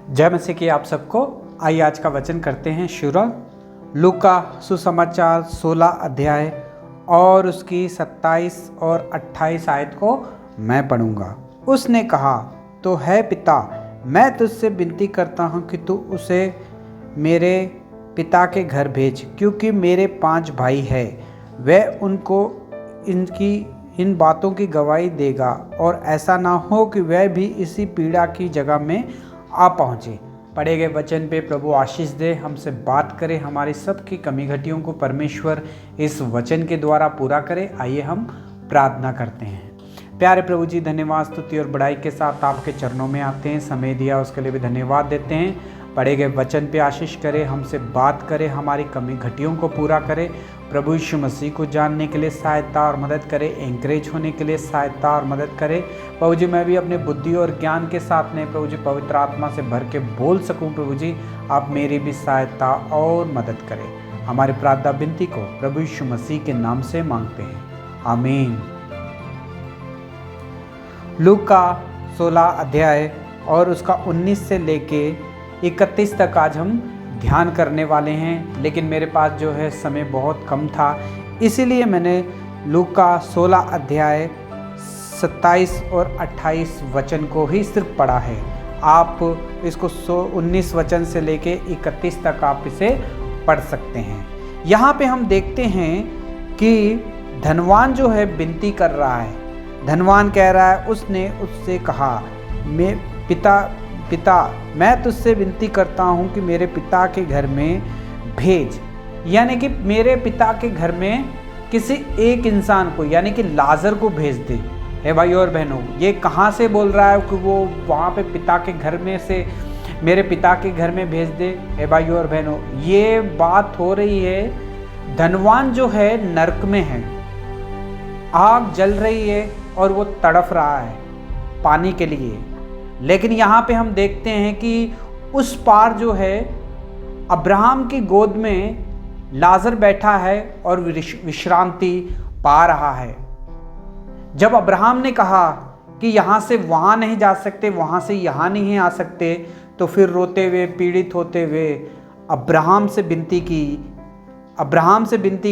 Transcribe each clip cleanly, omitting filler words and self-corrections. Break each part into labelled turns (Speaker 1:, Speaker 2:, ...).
Speaker 1: जय मसीह की आप सबको। आइए आज का वचन करते हैं शुरू। लूका सुसमाचार 16 अध्याय और उसकी 27 और 28 आयत को मैं पढ़ूंगा। उसने कहा, तो है पिता, मैं तुझसे विनती करता हूँ कि तू उसे मेरे पिता के घर भेज, क्योंकि मेरे 5 भाई हैं। वह उनको इन बातों की गवाही देगा और ऐसा ना हो कि वह भी इसी पीड़ा की जगह में आ पहुँचे। पढ़े गए वचन पे प्रभु आशीष दे, हमसे बात करे, हमारी सब की कमी घटियों को परमेश्वर इस वचन के द्वारा पूरा करे। आइए हम प्रार्थना करते हैं। प्यारे प्रभु जी, धन्यवाद, स्तुति और बड़ाई के साथ आपके चरणों में आते हैं। समय दिया उसके लिए भी धन्यवाद देते हैं। पढ़े गए वचन पे आशीष करे, हमसे बात करे, हमारी कमी घटियों को पूरा करे। प्रभु यीशु मसीह को जानने के लिए सहायता और मदद करे, एंकरेज होने के लिए सहायता और मदद करे। प्रभु जी, मैं भी अपने बुद्धि और ज्ञान के साथ में प्रभु जी पवित्र आत्मा से भर के बोल सकूं। प्रभु जी, आप मेरी भी सहायता और मदद करें। हमारी प्रार्थना विनती को प्रभु यीशु मसीह के नाम से मांगते हैं, आमीन। लूका 16 अध्याय और उसका 19 से लेके 31 तक आज हम ध्यान करने वाले हैं, लेकिन मेरे पास जो है समय बहुत कम था, इसीलिए मैंने लूका 16 अध्याय 27 और 28 वचन को ही सिर्फ पढ़ा है। आप इसको 19 वचन से लेके 31 तक आप इसे पढ़ सकते हैं। यहाँ पे हम देखते हैं कि धनवान जो है विनती कर रहा है। धनवान कह रहा है, उसने उससे कहा, पिता मैं तुझसे विनती करता हूँ कि मेरे पिता के घर में भेज, यानी कि मेरे पिता के घर में किसी एक इंसान को, यानी कि लाजर को भेज दे। हे भाई और बहनों, ये कहाँ से बोल रहा है कि वो वहाँ पे पिता के घर में से मेरे पिता के घर में भेज दे। हे भाई और बहनों, ये बात हो रही है, धनवान जो है नरक में है, आग जल रही है और वो तड़फ रहा है पानी के लिए। लेकिन यहाँ पे हम देखते हैं कि उस पार जो है अब्राहम की गोद में लाजर बैठा है और विश्रांति पा रहा है। जब अब्राहम ने कहा कि यहाँ से वहाँ नहीं जा सकते, वहाँ से यहाँ नहीं आ सकते, तो फिर रोते हुए, पीड़ित होते हुए अब्राहम से विनती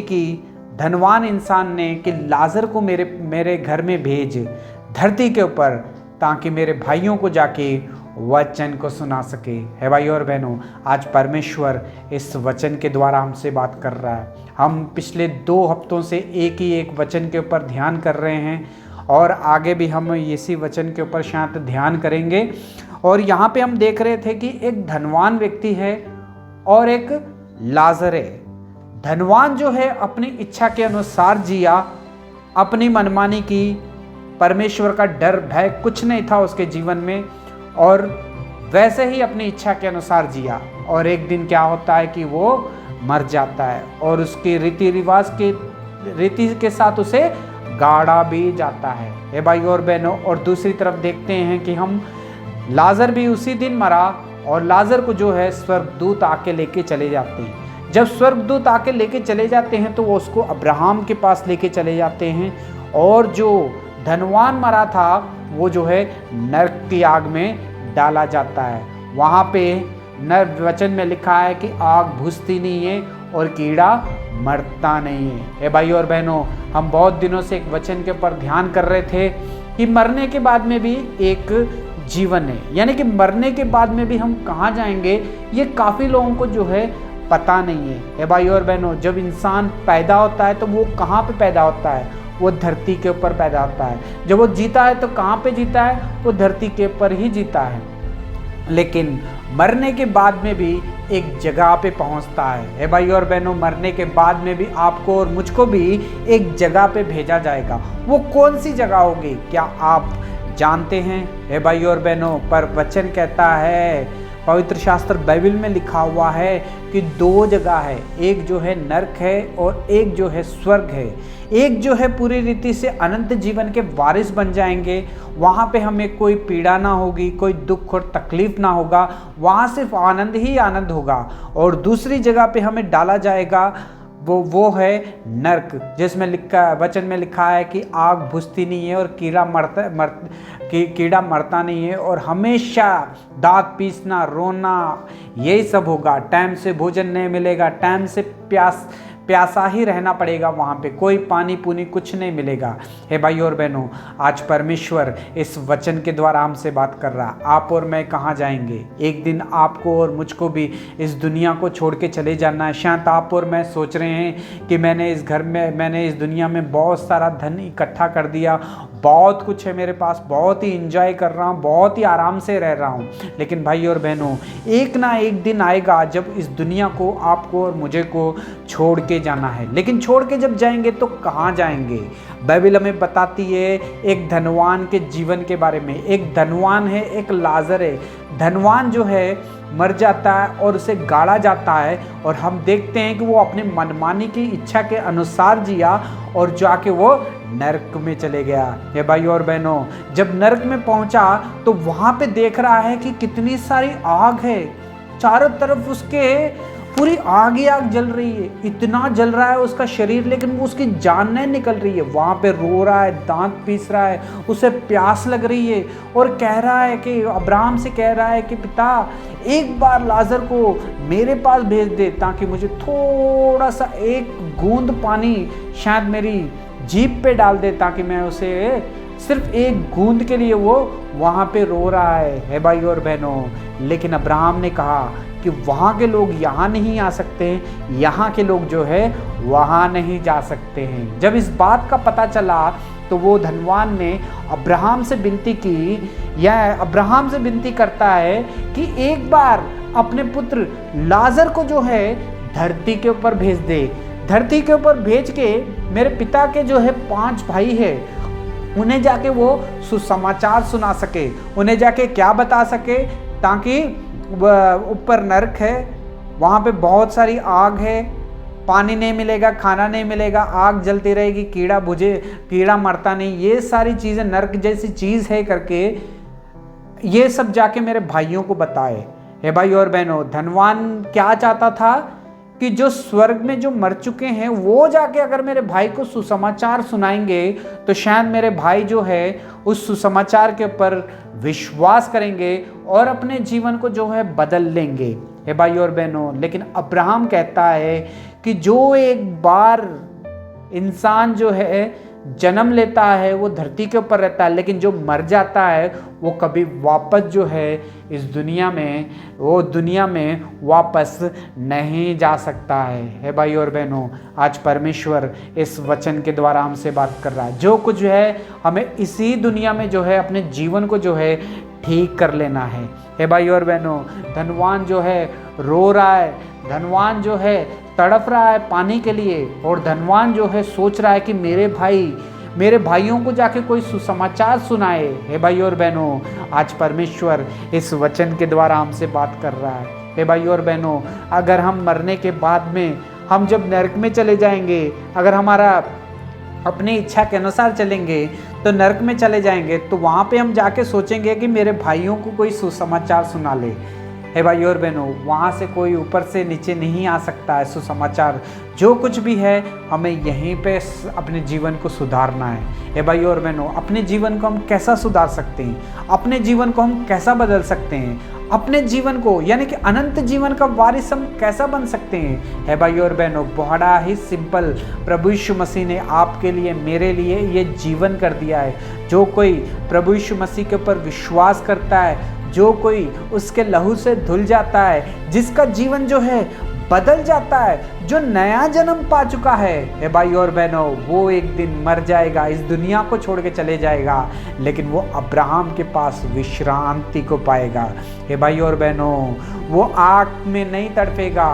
Speaker 1: की धनवान इंसान ने कि लाजर को मेरे घर में भेज, धरती के ऊपर, ताकि मेरे भाइयों को जाके वचन को सुना सके। है भाई और बहनों, आज परमेश्वर इस वचन के द्वारा हमसे बात कर रहा है। हम पिछले 2 हफ्तों से एक ही एक वचन के ऊपर ध्यान कर रहे हैं और आगे भी हम इसी वचन के ऊपर शायद ध्यान करेंगे। और यहाँ पे हम देख रहे थे कि एक धनवान व्यक्ति है और एक लाजर है। धनवान जो है अपनी इच्छा के अनुसार जिया, अपनी मनमानी की, परमेश्वर का डर भय कुछ नहीं था उसके जीवन में, और वैसे ही अपनी इच्छा के अनुसार जिया। और एक दिन क्या होता है कि वो मर जाता है और उसके रीति के साथ उसे गाड़ा भी जाता है। हे भाई और बहनों, और दूसरी तरफ देखते हैं कि हम लाजर भी उसी दिन मरा और लाजर को जो है स्वर्गदूत आके लेके चले जाते हैं। जब स्वर्गदूत आके लेके चले जाते हैं तो वो उसको अब्राहम के पास लेके चले जाते हैं, और जो धनवान मरा था वो जो है नरक की आग में डाला जाता है। वहाँ पे वचन में लिखा है कि आग बुझती नहीं है और कीड़ा मरता नहीं है। हे भाई और बहनों, हम बहुत दिनों से एक वचन के ऊपर ध्यान कर रहे थे कि मरने के बाद में भी एक जीवन है, यानी कि मरने के बाद में भी हम कहाँ जाएंगे, ये काफ़ी लोगों को जो है पता नहीं है। हे भाई और बहनों, जब इंसान पैदा होता है तो वो कहाँ पे पैदा होता है? वो धरती के ऊपर पैदा होता है। जब वो जीता है तो कहाँ पे जीता है? वो धरती के ऊपर ही जीता है। लेकिन मरने के बाद में भी एक जगह पे पहुंचता है। हे भाई और बहनों, मरने के बाद में भी आपको और मुझको भी एक जगह पे भेजा जाएगा। वो कौन सी जगह होगी, क्या आप जानते हैं? हे भाई और बहनों, पर वचन कहता है, पवित्र शास्त्र बाइबल में लिखा हुआ है कि 2 जगह है, एक जो है नरक है और एक जो है स्वर्ग है। एक जो है पूरी रीति से अनंत जीवन के वारिस बन जाएंगे, वहाँ पे हमें कोई पीड़ा ना होगी, कोई दुख और तकलीफ ना होगा, वहाँ सिर्फ आनंद ही आनंद होगा। और दूसरी जगह पे हमें डाला जाएगा वो है नर्क, जिसमें वचन में लिखा है कि आग बुझती नहीं है और कीड़ा मरता नहीं है, और हमेशा दांत पीसना, रोना, यही सब होगा। टाइम से भोजन नहीं मिलेगा, टाइम से प्यासा ही रहना पड़ेगा, वहाँ पे कोई पानी पुनी कुछ नहीं मिलेगा। हे भाई और बहनों, आज परमेश्वर इस वचन के द्वारा हमसे बात कर रहा है। आप और मैं कहाँ जाएंगे? एक दिन आपको और मुझको भी इस दुनिया को छोड़ के चले जाना है। शायद आप और मैं सोच रहे हैं कि मैंने इस दुनिया में बहुत सारा धन इकट्ठा कर दिया, बहुत कुछ है मेरे पास, बहुत ही इंजॉय कर रहा हूँ, बहुत ही आराम से रह रहा हूँ। लेकिन भाई और बहनों, एक ना एक दिन आएगा जब इस दुनिया को, आपको और मुझे को छोड़ के जाना है। लेकिन छोड़ के जब जाएंगे तो कहाँ जाएंगे? बाइबल हमें बताती है एक धनवान के जीवन के बारे में। एक धनवान है, एक लाजर है। धनवान जो है मर जाता है और उसे गाड़ा जाता है, और हम देखते हैं कि वो अपने मनमानी की इच्छा के अनुसार जिया और जाके वो नरक में चले गया। ये भाई और बहनों, जब नरक में पहुंचा तो वहां पे देख रहा है कि कितनी सारी आग है, चारों तरफ उसके पूरी आग ही आग जल रही है, इतना जल रहा है उसका शरीर, लेकिन वो उसकी जान नहीं निकल रही है। वहाँ पे रो रहा है, दांत पीस रहा है, उसे प्यास लग रही है, और कह रहा है कि अब्राहम से कह रहा है कि पिता, एक बार लाजर को मेरे पास भेज दे, ताकि मुझे थोड़ा सा एक बूंद पानी शायद मेरी जीभ पे डाल दे, ताकि मैं उसे सिर्फ एक बूंद के लिए। वो वहाँ पे रो रहा है भाई और बहनों। लेकिन अब्राहम ने कहा कि वहाँ के लोग यहाँ नहीं आ सकते, यहाँ के लोग जो है वहाँ नहीं जा सकते हैं। जब इस बात का पता चला तो वो धनवान ने अब्राहम से विनती की, या अब्राहम से विनती करता है कि एक बार अपने पुत्र लाजर को जो है धरती के ऊपर भेज दे। धरती के ऊपर भेज के मेरे पिता के जो है 5 भाई है, उन्हें जाके वो सुसमाचार सुना सके, उन्हें जाके क्या बता सके, ताकि ऊपर नरक है, वहाँ पे बहुत सारी आग है, पानी नहीं मिलेगा, खाना नहीं मिलेगा, आग जलती रहेगी, कीड़ा मरता नहीं, ये सारी चीज़ें नरक जैसी चीज़ है करके ये सब जाके मेरे भाइयों को बताए। हे भाई और बहनों, धनवान क्या चाहता था कि जो स्वर्ग में जो मर चुके हैं वो जाके अगर मेरे भाई को सुसमाचार सुनाएंगे तो शायद मेरे भाई जो है उस सुसमाचार के ऊपर विश्वास करेंगे और अपने जीवन को जो है बदल लेंगे। हे भाई और बहनों, लेकिन अब्राहम कहता है कि जो एक बार इंसान जो है जन्म लेता है वो धरती के ऊपर रहता है, लेकिन जो मर जाता है वो कभी वापस जो है इस दुनिया में वापस नहीं जा सकता है। हे भाई और बहनों, आज परमेश्वर इस वचन के द्वारा हमसे बात कर रहा है। जो कुछ है हमें इसी दुनिया में जो है अपने जीवन को जो है ठीक कर लेना है। हे भाई और बहनों, धनवान जो है रो रहा है, धनवान जो है तड़प रहा है पानी के लिए, और धनवान जो है सोच रहा है कि मेरे भाइयों को जाके कोई सुसमाचार सुनाए। हे भाई और बहनों, आज परमेश्वर इस वचन के द्वारा हमसे बात कर रहा है। हे भाई और बहनों, अगर हम मरने के बाद में हम जब नरक में चले जाएंगे, अगर हमारा अपनी इच्छा के अनुसार चलेंगे तो नरक में चले जाएंगे, तो वहाँ पे हम जाके सोचेंगे कि मेरे भाइयों को कोई सुसमाचार सुना ले। हे भाई और बहनों, वहाँ से कोई ऊपर से नीचे नहीं आ सकता है सुसमाचार। जो कुछ भी है हमें यहीं पे अपने जीवन को सुधारना है। हे भाई और बहनों, अपने जीवन को हम कैसा सुधार सकते हैं, अपने जीवन को हम कैसा बदल सकते हैं, अपने जीवन को यानी कि अनंत जीवन का वारिस हम कैसा बन सकते हैं? हे भाई और बहनों, बड़ा ही सिंपल, प्रभु यीशु मसीह ने आपके लिए मेरे लिए ये जीवन कर दिया है। जो कोई प्रभु यीशु मसीह के ऊपर विश्वास करता है, जो कोई उसके लहू से धुल जाता है, जिसका जीवन जो है बदल जाता है, जो नया जन्म पा चुका है, हे भाई और बहनों, वो एक दिन मर जाएगा, इस दुनिया को छोड़ के चले जाएगा, लेकिन वो अब्राहम के पास विश्रांति को पाएगा। हे भाई और बहनों, वो आग में नहीं तड़पेगा,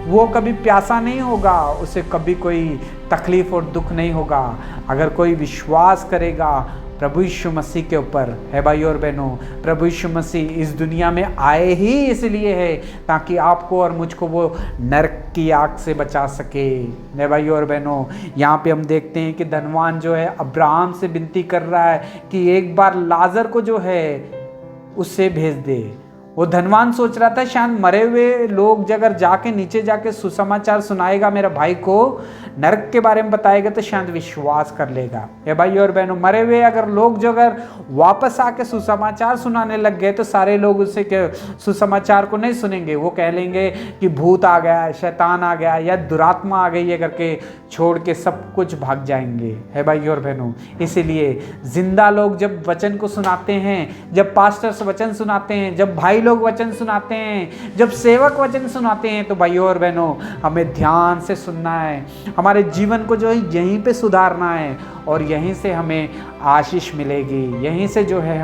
Speaker 1: वो कभी प्यासा नहीं होगा, उसे कभी कोई तकलीफ और दुख नहीं होगा। अगर कोई विश्वास करेगा प्रभु यीशु मसीह के ऊपर, है भाई और बहनों, प्रभु यीशु मसीह इस दुनिया में आए ही इसलिए है ताकि आपको और मुझको वो नरक की आग से बचा सके। है भाई और बहनों, यहाँ पे हम देखते हैं कि धनवान जो है अब्राहम से विनती कर रहा है कि एक बार लाजर को जो है उससे भेज दे, वो धनवान सोच रहा था शायद मरे हुए लोग अगर जाके नीचे जाके सुसमाचार सुनाएगा मेरा भाई को, नरक के बारे में बताएगा तो शायद विश्वास कर लेगा। ये भाई और बहनों, मरे हुए अगर लोग जो अगर वापस आके सुसमाचार सुनाने लग गए तो सारे लोग उससे सुसमाचार को नहीं सुनेंगे। वो कह लेंगे कि भूत आ गया, शैतान आ गया या दुरात्मा आ गई है करके छोड़ के सब कुछ भाग जाएंगे। है भाई और बहनों, इसीलिए जिंदा लोग जब वचन को सुनाते हैं, जब पास्टर्स वचन सुनाते हैं, जब भाई लोग वचन सुनाते हैं, जब सेवक वचन सुनाते हैं, तो भाइयों और बहनों हमें ध्यान से सुनना है। हमारे जीवन को जो है यहीं पे सुधारना है और यहीं से हमें आशीष मिलेगी। यहीं से जो है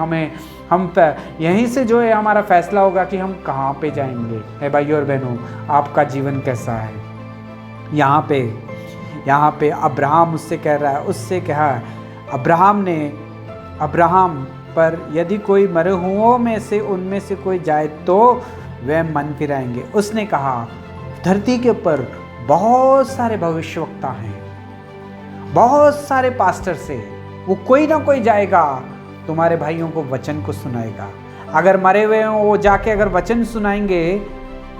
Speaker 1: यहीं से जो है हमारा फैसला होगा कि हम कहाँ पे जाएंगे। है भाइयों और बहनों, आपका जीवन कैसा है? यहाँ पे अब्राहम उससे कह रहा है, उससे कहा अब्राहम पर यदि कोई मरे हुओं में से उनमें से कोई जाए तो वह मन फिराएंगे। उसने कहा धरती के ऊपर बहुत सारे भविष्यवक्ता हैं, बहुत सारे पास्टर से, वो कोई ना कोई जाएगा तुम्हारे भाइयों को वचन को सुनाएगा। अगर मरे हुए हों वो जाके अगर वचन सुनाएंगे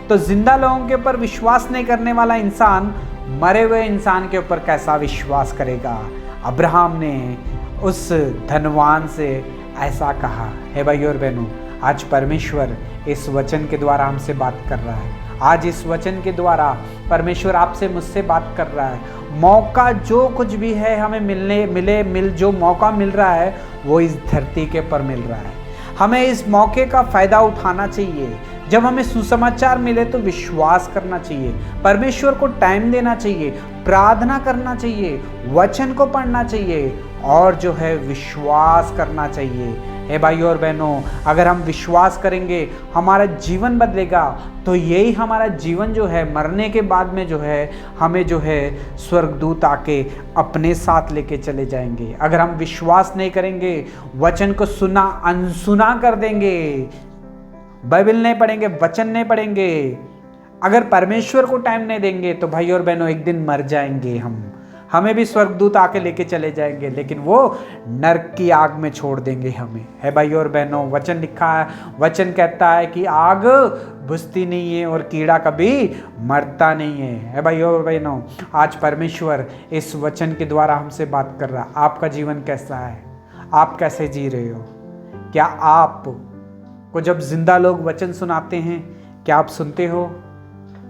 Speaker 1: तो जिंदा लोगों के ऊपर विश्वास नहीं करने वाला इंसान मरे हुए इंसान के ऊपर कैसा विश्वास करेगा? अब्राहम ने उस धनवान से ऐसा कहा। है भाइयों और बहनों, आज परमेश्वर इस वचन के द्वारा हमसे बात कर रहा है। आज इस वचन के द्वारा परमेश्वर आपसे मुझसे बात कर रहा है। मौका जो कुछ भी है हमें जो मौका मिल रहा है वो इस धरती के ऊपर मिल रहा है। हमें इस मौके का फ़ायदा उठाना चाहिए। जब हमें सुसमाचार मिले तो विश्वास करना चाहिए, परमेश्वर को टाइम देना चाहिए, प्रार्थना करना चाहिए, वचन को पढ़ना चाहिए और जो है विश्वास करना चाहिए। हे भाइयों और बहनों, अगर हम विश्वास करेंगे हमारा जीवन बदलेगा, तो यही हमारा जीवन जो है मरने के बाद में जो है हमें जो है स्वर्गदूत आके अपने साथ लेके चले जाएंगे। अगर हम विश्वास नहीं करेंगे, वचन को सुना अनसुना कर देंगे, बाइबल नहीं पढ़ेंगे, वचन नहीं पढ़ेंगे, अगर परमेश्वर को टाइम नहीं देंगे तो भाई और बहनों एक दिन मर जाएंगे हमें भी स्वर्गदूत आके लेके चले जाएंगे, लेकिन वो नरक की आग में छोड़ देंगे हमें। है भाई और बहनों, वचन लिखा है, वचन कहता है कि आग बुझती नहीं है और कीड़ा कभी मरता नहीं है। भाई और बहनों, आज परमेश्वर इस वचन के द्वारा हमसे बात कर रहा है। आपका जीवन कैसा है? आप कैसे जी रहे हो? क्या आप को जब जिंदा लोग वचन सुनाते हैं, क्या आप सुनते हो,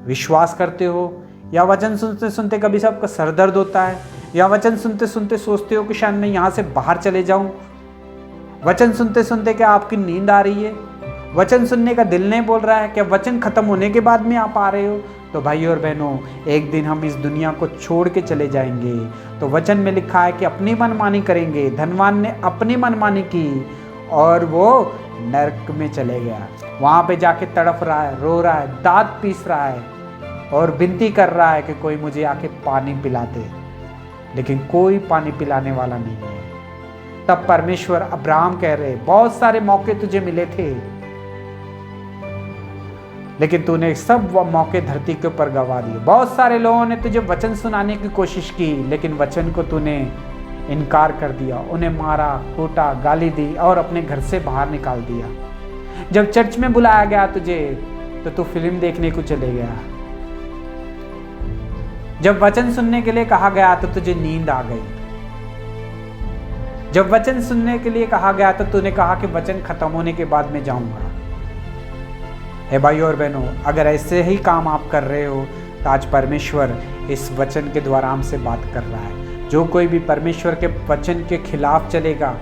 Speaker 1: विश्वास करते हो, या वचन सुनते सुनते कभी से आपका सर दर्द होता है, या वचन सुनते सुनते सोचते हो कि शायद मैं यहाँ से बाहर चले जाऊँ? वचन सुनते सुनते क्या आपकी नींद आ रही है? वचन सुनने का दिल नहीं बोल रहा है? क्या वचन खत्म होने के बाद में आप आ रहे हो? तो भाइयों और बहनों, एक दिन हम इस दुनिया को छोड़ के चले जाएंगे। तो वचन में लिखा है कि अपनी मनमानी करेंगे। धनवान ने अपनी मनमानी की और वो नरक में चले गया। वहाँ पे जाके तड़फ रहा है, रो रहा है, दांत पीस रहा है और विनती कर रहा है कि कोई मुझे आके पानी पिला दे, लेकिन कोई पानी पिलाने वाला नहीं है। तब परमेश्वर अब्राहम कह रहे, बहुत सारे मौके तुझे मिले थे, लेकिन तूने सब वो मौके धरती के ऊपर गवा दिए। बहुत सारे लोगों ने तुझे वचन सुनाने की कोशिश की, लेकिन वचन को तूने इनकार कर दिया, उन्हें मारा, कूटा, गाली दी और अपने घर से बाहर निकाल दिया। जब चर्च में बुलाया गया तुझे, तो तू फिल्म देखने को चले गया। जब वचन सुनने के लिए कहा गया तो तुझे नींद आ गई। जब वचन सुनने के लिए कहा गया तो तूने कहा कि वचन खत्म होने के बाद मैं जाऊंगा। हे भाइयों और बहनों, अगर ऐसे ही काम आप कर रहे हो तो आज परमेश्वर इस वचन के द्वारा हमसे बात कर रहा है। जो कोई भी परमेश्वर के वचन के खिलाफ चलेगा,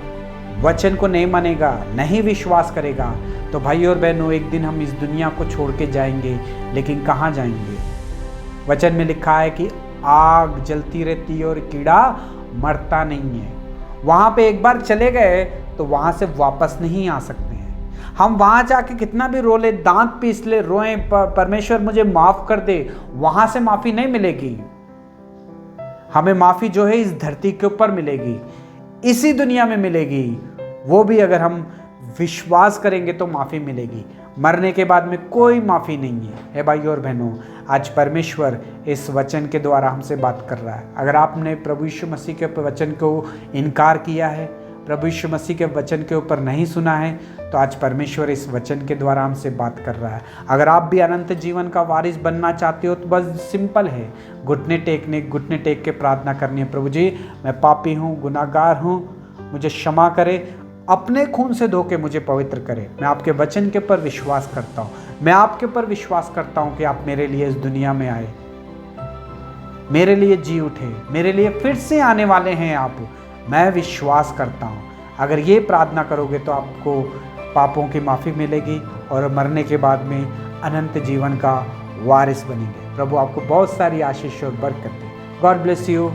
Speaker 1: वचन को नहीं मानेगा, नहीं विश्वास करेगा, तो भाइयों और बहनों एक दिन हम इस दुनिया को छोड़ के जाएंगे। लेकिन कहाँ जाएंगे? वचन में लिखा है कि आग जलती रहती है और कीड़ा मरता नहीं है। वहाँ पे एक बार चले गए तो वहाँ से वापस नहीं आ सकते हैं। हम वहाँ जाके कितना भी रो ले, दांत पीस ले, रोएं, परमेश्वर मुझे माफ़ कर दे, वहाँ से माफ़ी नहीं मिलेगी। हमें माफ़ी जो है इस धरती के ऊपर मिलेगी, इसी दुनिया में मिलेगी। वो भी अगर हम विश्वास करेंगे तो माफ़ी मिलेगी। मरने के बाद में कोई माफ़ी नहीं है। हे भाइयों और बहनों, आज परमेश्वर इस वचन के द्वारा हमसे बात कर रहा है। अगर आपने प्रभु यीशु मसीह के वचन को इनकार किया है, प्रभु यीशु मसीह के वचन के ऊपर नहीं सुना है, तो आज परमेश्वर इस वचन के द्वारा हमसे बात कर रहा है। अगर आप भी अनंत जीवन का वारिस बनना चाहते हो तो बस सिंपल है, घुटने टेक के प्रार्थना करनी है। प्रभु जी, मैं पापी हूँ, गुनाहगार हूँ, मुझे क्षमा करे, अपने खून से धो के मुझे पवित्र करे। मैं आपके वचन के ऊपर विश्वास करता हूँ, मैं आपके ऊपर विश्वास करता हूँ कि आप मेरे लिए इस दुनिया में आए, मेरे लिए जी उठे, मेरे लिए फिर से आने वाले हैं आप। मैं विश्वास करता हूँ। अगर ये प्रार्थना करोगे तो आपको पापों की माफ़ी मिलेगी और मरने के बाद में अनंत जीवन का वारिस बनेंगे। प्रभु आपको बहुत सारी आशीष और बरकत दे। God bless you.